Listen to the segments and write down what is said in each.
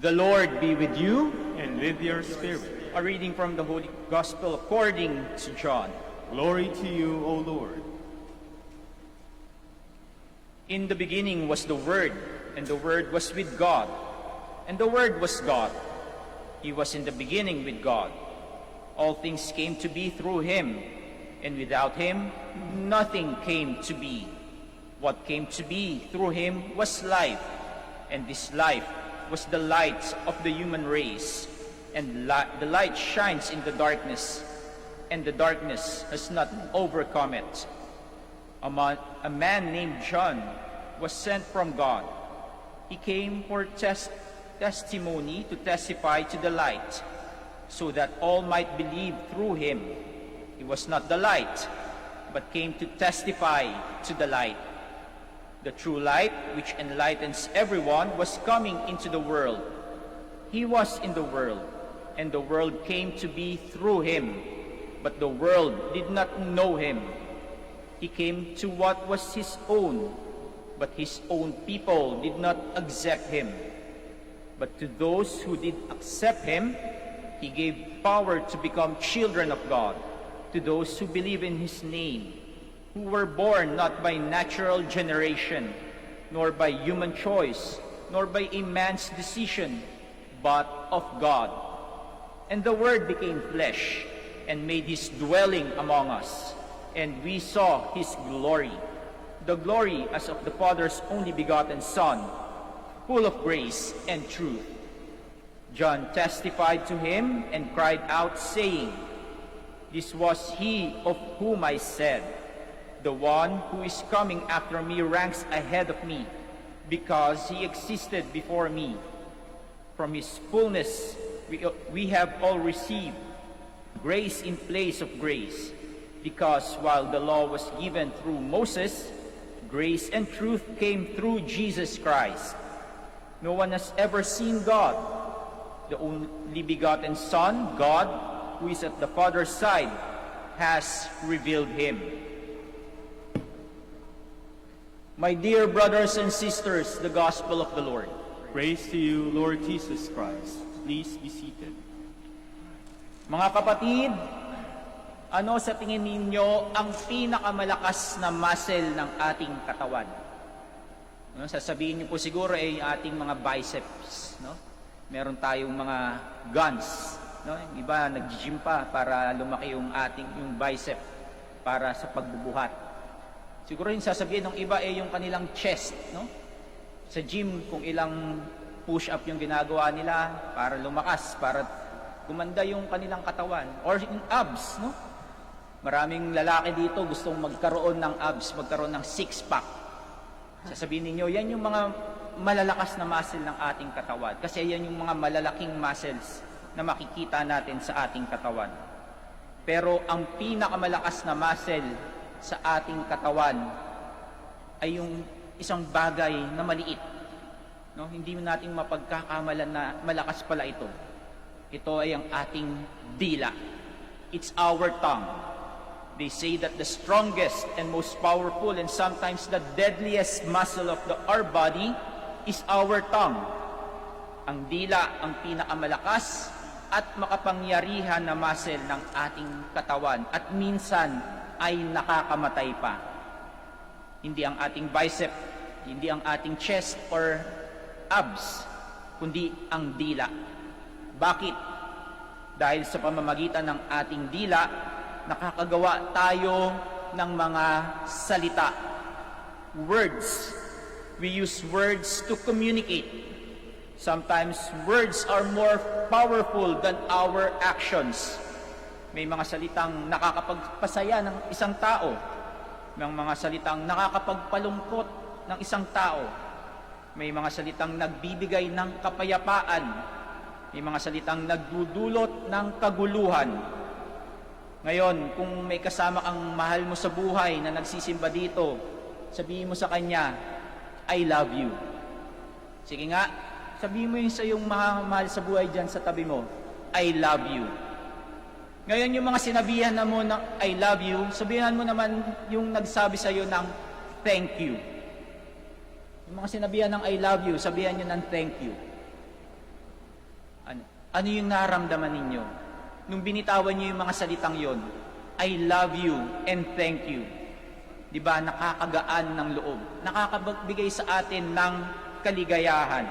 The Lord be with you. And with your spirit. A reading from the Holy Gospel according to John. Glory to you, O Lord. In the beginning was the Word, and the Word was with God, and the Word was God. He was in the beginning with God. All things came to be through him, and without him nothing came to be. What came to be through him was life, and this life was the light of the human race. And the light shines in the darkness, and the darkness has not overcome it. A man named John was sent from God. He came for testimony to testify to the light, so that all might believe through him. He was not the light, but came to testify to the light. The true light, which enlightens everyone, was coming into the world. He was in the world, and the world came to be through him, but the world did not know him. He came to what was his own, but his own people did not accept him. But to those who did accept him, he gave power to become children of God, to those who believe in his name, who were born not by natural generation, nor by human choice, nor by a man's decision, but of God. And the Word became flesh, and made his dwelling among us, and we saw his glory, the glory as of the Father's only begotten Son, full of grace and truth. John testified to him and cried out, saying, "This was he of whom I said, 'The one who is coming after me ranks ahead of me, because he existed before me.' From his fullness we have all received grace in place of grace, because while the law was given through Moses, grace and truth came through Jesus Christ. No one has ever seen God. The only begotten Son, God, who is at the Father's side, has revealed him." My dear brothers and sisters, the Gospel of the Lord. Praise to you, Lord Jesus Christ. Please be seated. Mga kapatid, ano sa tingin ninyo ang pinakamalakas na muscle ng ating katawan? Sasabihin niyo po siguro ay ating mga biceps, no? Meron tayong mga guns, no? Yung iba nag-gym pa para lumaki yung bicep para sa pagbubuhat. Siguro yung sasabihin ng iba ay yung kanilang chest, no? Sa gym kung ilang push-up yung ginagawa nila para lumakas, para gumanda yung kanilang katawan, or yung abs, no? Maraming lalaki dito gustong magkaroon ng abs, magkaroon ng six-pack. Sasabihin ninyo, yan yung mga malalakas na muscle ng ating katawan. Kasi yan yung mga malalaking muscles na makikita natin sa ating katawan. Pero ang pinakamalakas na muscle sa ating katawan ay yung isang bagay na maliit. No? Hindi natin mapagkakamalan na malakas pala ito. Ito ay ang ating dila. It's our tongue. They say that the strongest and most powerful and sometimes the deadliest muscle of our body is our tongue. Ang dila ang pinakamalakas at makapangyarihan na muscle ng ating katawan at minsan ay nakakamatay pa. Hindi ang ating bicep, hindi ang ating chest or abs, kundi ang dila. Bakit? Dahil sa pamamagitan ng ating dila, nakakagawa tayo ng mga salita. Words. We use words to communicate. Sometimes words are more powerful than our actions. May mga salitang nakakapagpasaya ng isang tao. May mga salitang nakakapagpalungkot ng isang tao. May mga salitang nagbibigay ng kapayapaan. May mga salitang nagdudulot ng kaguluhan. Ngayon, kung may kasama kang mahal mo sa buhay na nagsisimba dito, sabihin mo sa kanya, "I love you." Sige nga, sabihin mo yun sa iyong mahal sa buhay dyan sa tabi mo, "I love you." Ngayon, yung mga sinabihan na mo ng "I love you", sabihan mo naman yung nagsabi sa iyo ng "thank you". Yung mga sinabihan ng "I love you", sabihan nyo ng "thank you". Ano yung naramdaman ninyo? Nung binitawan niyo yung mga salitang yon, I love you and thank you. Di ba, nakakagaan ng loob. Nakakabigay sa atin ng kaligayahan.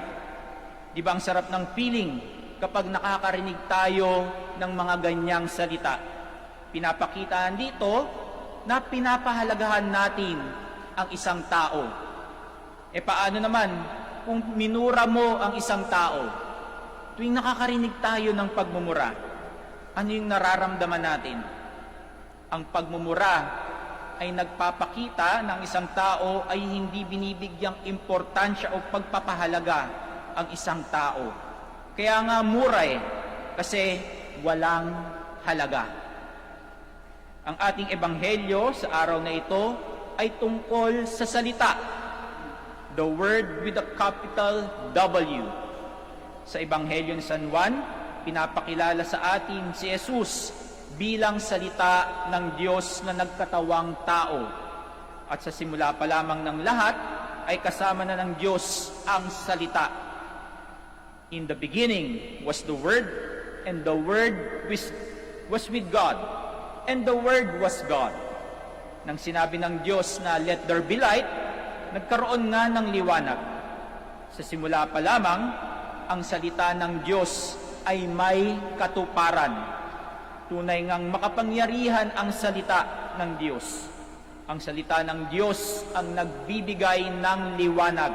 Di ba, ang sarap ng feeling kapag nakakarinig tayo ng mga ganyang salita. Pinapakitaan dito na pinapahalagahan natin ang isang tao. E paano naman kung minura mo ang isang tao? Tuwing nakakarinig tayo ng pagmumura, ano yung nararamdaman natin? Ang pagmumura ay nagpapakita ng isang tao ay hindi binibigyang importansya o pagpapahalaga ang isang tao. Kaya nga mura kasi walang halaga. Ang ating ebanghelyo sa araw na ito ay tungkol sa salita. The word with a capital W. Sa ebanghelyo ni San Juan, pinapakilala sa atin si Jesus bilang salita ng Diyos na nagkatawang tao. At sa simula pa lamang ng lahat, ay kasama na ng Diyos ang salita. In the beginning was the Word, and the Word was with God, and the Word was God. Nang sinabi ng Diyos na let there be light, nagkaroon nga ng liwanag. Sa simula pa lamang, ang salita ng Diyos ay may katuparan. Tunay ngang makapangyarihan ang salita ng Diyos. Ang salita ng Diyos ang nagbibigay ng liwanag.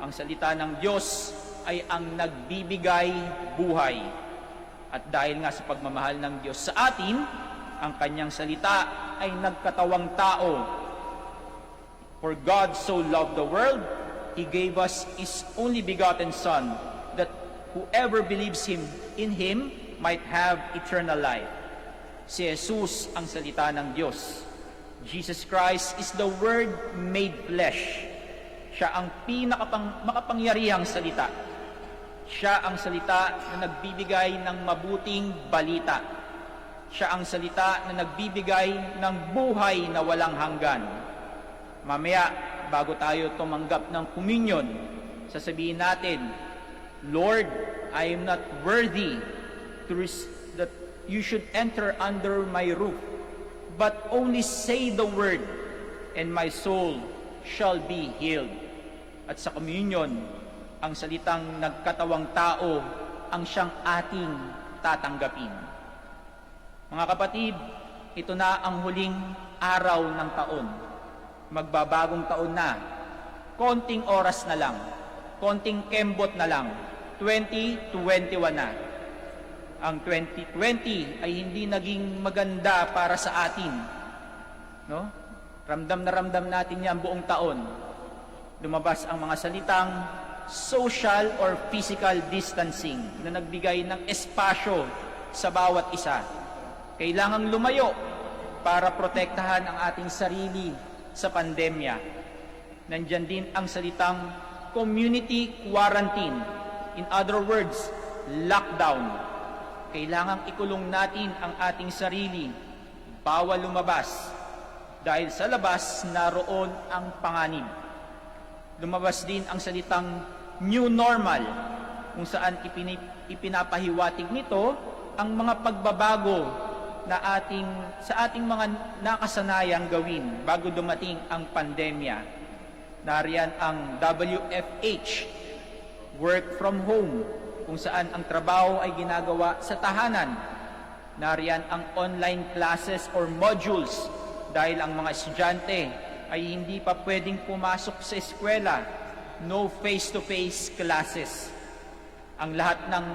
Ang salita ng Diyos ay ang nagbibigay buhay. At dahil nga sa pagmamahal ng Diyos sa atin, ang kanyang salita ay nagkatawang tao. For God so loved the world, He gave us His only begotten Son, that whoever believes in Him might have eternal life. Si Jesus ang salita ng Diyos. Jesus Christ is the Word made flesh. Siya ang makapangyarihang salita. Siya ang salita na nagbibigay ng mabuting balita. Siya ang salita na nagbibigay ng buhay na walang hanggan. Mamaya, bago tayo tumanggap ng communion, sasabihin natin, Lord, I am not worthy that you should enter under my roof, but only say the word, and my soul shall be healed. At sa communion, ang salitang nagkatawang tao ang siyang ating tatanggapin. Mga kapatid, ito na ang huling araw ng taon. Magbabagong taon na. Konting oras na lang. Konting kembot na lang. 2021 na. Ang 2020 ay hindi naging maganda para sa atin. No? Ramdam na ramdam natin yan buong taon. Lumabas ang mga salitang social or physical distancing na nagbigay ng espasyo sa bawat isa. Kailangang lumayo para protektahan ang ating sarili sa pandemya. Nandyan din ang salitang community quarantine. In other words, lockdown. Kailangang ikulong natin ang ating sarili. Bawal lumabas. Dahil sa labas, naroon ang panganib. Lumabas din ang salitang new normal, kung saan ipinapahiwatig nito ang mga pagbabago na sa ating mga nakasanayang gawin bago dumating ang pandemya. Nariyan ang WFH, work from home, kung saan ang trabaho ay ginagawa sa tahanan. Nariyan ang online classes or modules dahil ang mga estudyante ay hindi pa pwedeng pumasok sa eskwela. No face-to-face classes. Ang lahat ng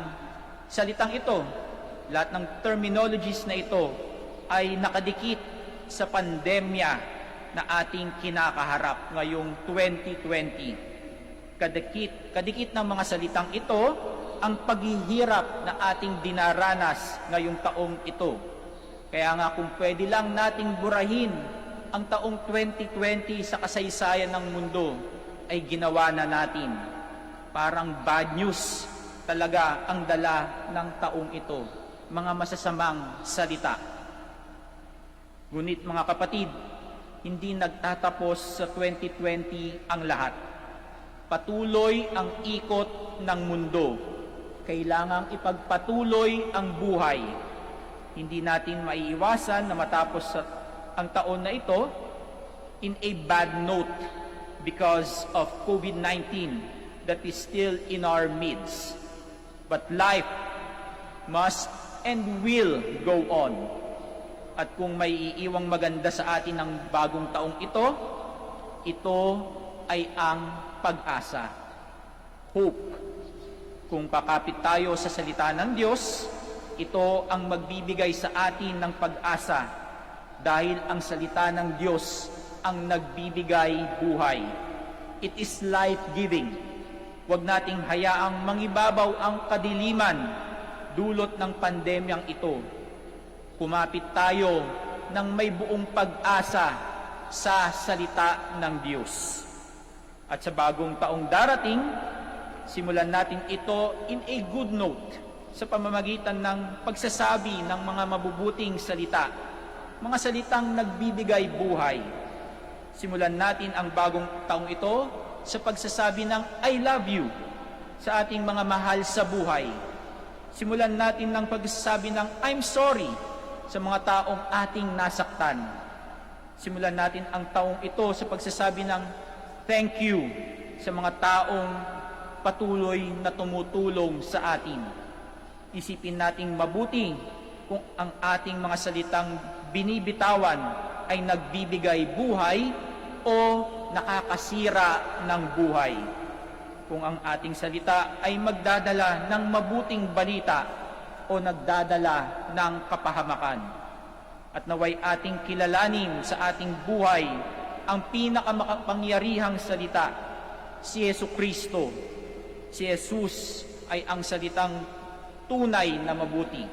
salitang ito, lahat ng terminologies na ito ay nakadikit sa pandemya na ating kinakaharap ngayong 2020. Kadikit ng mga salitang ito ang paghihirap na ating dinaranas ngayong taong ito. Kaya nga kung pwede lang nating burahin ang taong 2020 sa kasaysayan ng mundo, ay ginawa na natin. Parang bad news talaga ang dala ng taong ito. Mga masasamang salita. Ngunit mga kapatid, hindi nagtatapos sa 2020 ang lahat. Patuloy ang ikot ng mundo. kailangang ipagpatuloy ang buhay. Hindi natin maiiwasan na matapos ang taon na ito in a bad note because of COVID-19 that is still in our midst. But life must and will go on. At kung may iiwang maganda sa atin ng bagong taong ito ay ang pag-asa. Hope. Kung kakapit tayo sa salita ng Diyos, ito ang magbibigay sa atin ng pag-asa dahil ang salita ng Diyos ang nagbibigay buhay. It is life-giving. Huwag nating hayaang mangibabaw ang kadiliman dulot ng pandemyang ito. Kumapit tayo ng may buong pag-asa sa salita ng Diyos. At sa bagong taong darating, simulan natin ito in a good note sa pamamagitan ng pagsasabi ng mga mabubuting salita, mga salitang nagbibigay buhay. Simulan natin ang bagong taong ito sa pagsasabi ng I love you sa ating mga mahal sa buhay. Simulan natin ng pagsasabi ng I'm sorry sa mga taong ating nasaktan. Simulan natin ang taong ito sa pagsasabi ng thank you sa mga taong patuloy na tumutulong sa atin. Isipin nating mabuti kung ang ating mga salitang binibitawan ay nagbibigay buhay o nakakasira ng buhay. Kung ang ating salita ay magdadala ng mabuting balita o nagdadala ng kapahamakan. At naway ating kilalanin sa ating buhay ang pinakamakapangyarihang salita, si Jesucristo. Si Jesus ay ang salitang tunay na mabuti.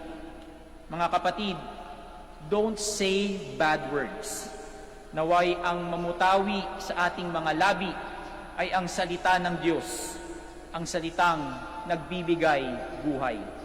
Mga kapatid, don't say bad words. Naway ang mamutawi sa ating mga labi ay ang salita ng Diyos, ang salitang nagbibigay buhay.